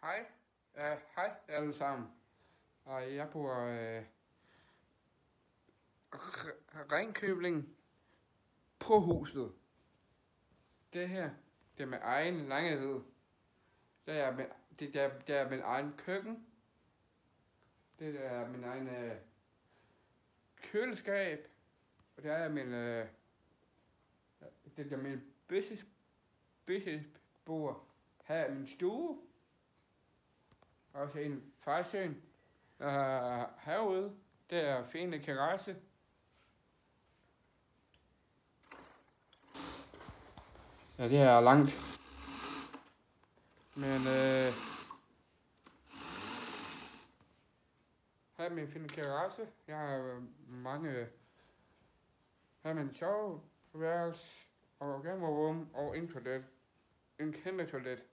Hej. Hej alle sammen. Jeg bor Ringkøbing på huset. Det her, det er min egen lejlighed. Det er min egen køkken. Det er min egen køleskab. Og det er min businessbord. Her er min stue. Også en farsøn. Herude, det er fine terrasse. Ja, det er langt. Men her er min fine terrasse. Jeg har her er min soveværelse og gammelrum og en toilet. En kæmpe toilet.